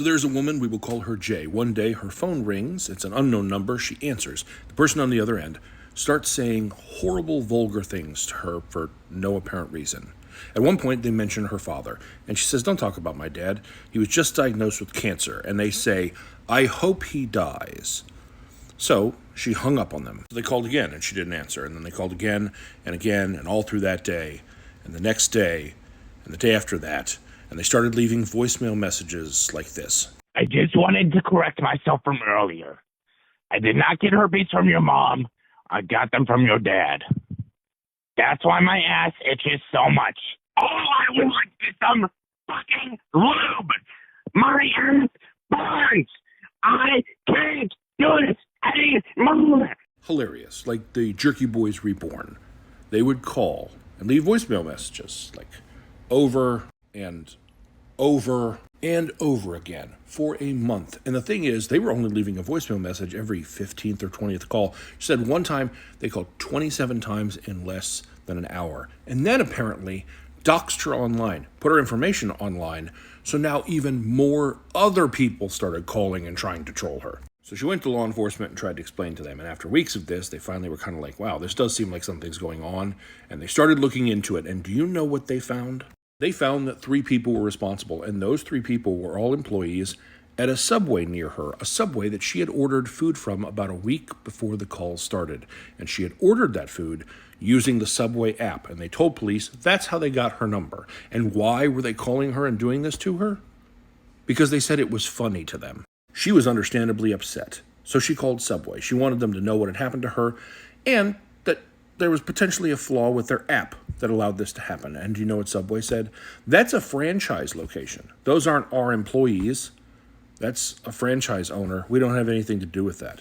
So there's a woman, we will call her Jay. One day her phone rings, it's an unknown number, she answers. The person on the other end starts saying horrible, vulgar things to her for no apparent reason. At one point they mention her father, and she says, "Don't talk about my dad. He was just diagnosed with cancer." And they say, "I hope he dies." So she hung up on them. So they called again, and she didn't answer. And then they called again, and all through that day, and the next day, and the day after that. And they started leaving voicemail messages like this. "I just wanted to correct myself from earlier. I did not get herpes from your mom. I got them from your dad. That's why my ass itches so much. All I want is some fucking lube. My ass burns. I can't do this anymore." Hilarious, like the Jerky Boys Reborn. They would call and leave voicemail messages like over and over and over again for a month. And the thing is, they were only leaving a voicemail message every 15th or 20th call. She said one time they called 27 times in less than an hour. And then apparently doxed her online, put her information online, so now even more other people started calling and trying to troll her. So she went to law enforcement and tried to explain to them. And after weeks of this, they finally were kind of like, wow, this does seem like something's going on. And they started looking into it. And do you know what they found? They found that 3 people were responsible, and those 3 people were all employees at a Subway near her, a Subway that she had ordered food from about a week before the call started. And she had ordered that food using the Subway app, and they told police that's how they got her number. And why were they calling her and doing this to her? Because they said it was funny to them. She was understandably upset, so she called Subway. She wanted them to know what had happened to her, and that there was potentially a flaw with their app that allowed this to happen. And do you know what Subway said? That's a franchise location. Those aren't our employees. That's a franchise owner. We don't have anything to do with that.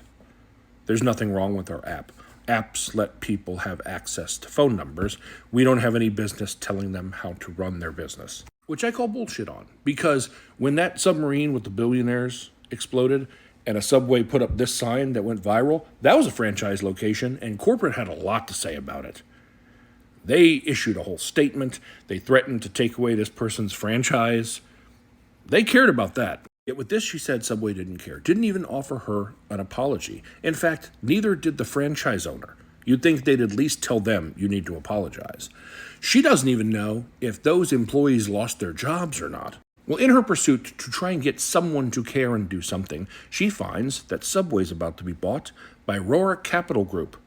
There's nothing wrong with our app. Apps let people have access to phone numbers. We don't have any business telling them how to run their business. Which I call bullshit on. Because when that submarine with the billionaires exploded and a Subway put up this sign that went viral, that was a franchise location, and corporate had a lot to say about it. They issued a whole statement. They threatened to take away this person's franchise. They cared about that. Yet with this, she said Subway didn't care, didn't even offer her an apology. In fact, neither did the franchise owner. You'd think they'd at least tell them you need to apologize. She doesn't even know if those employees lost their jobs or not. Well, in her pursuit to try and get someone to care and do something, she finds that Subway's about to be bought by Roark Capital Group.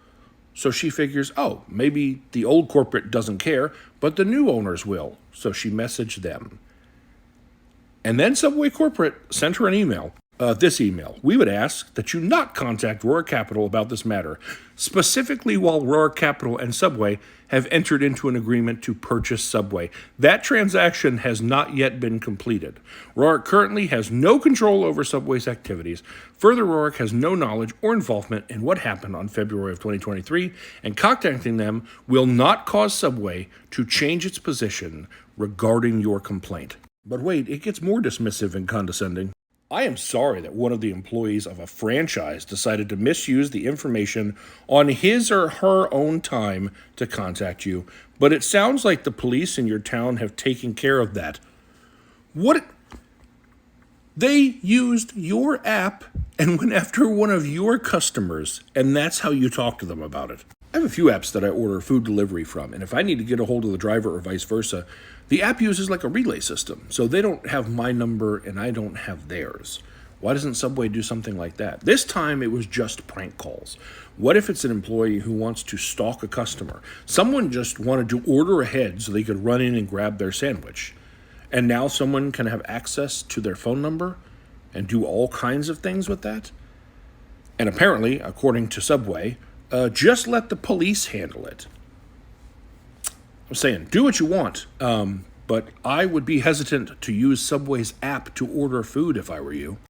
So she figures, oh, maybe the old corporate doesn't care, but the new owners will. So she messaged them. And then Subway Corporate sent her an email. This email. "We would ask that you not contact Roark Capital about this matter, specifically while Roark Capital and Subway have entered into an agreement to purchase Subway. That transaction has not yet been completed. Roark currently has no control over Subway's activities. Further, Roark has no knowledge or involvement in what happened on February of 2023, and contacting them will not cause Subway to change its position regarding your complaint." But wait, it gets more dismissive and condescending. "I am sorry that one of the employees of a franchise decided to misuse the information on his or her own time to contact you, but it sounds like the police in your town have taken care of that." What? They used your app and went after one of your customers, and that's how you talk to them about it. I have a few apps that I order food delivery from, and if I need to get a hold of the driver or vice versa, the app uses like a relay system, so they don't have my number and I don't have theirs. Why doesn't Subway do something like that? This time it was just prank calls. What if it's an employee who wants to stalk a customer? Someone just wanted to order ahead so they could run in and grab their sandwich. And now someone can have access to their phone number and do all kinds of things with that? And apparently, according to Subway, just let the police handle it. I'm saying, do what you want, but I would be hesitant to use Subway's app to order food if I were you.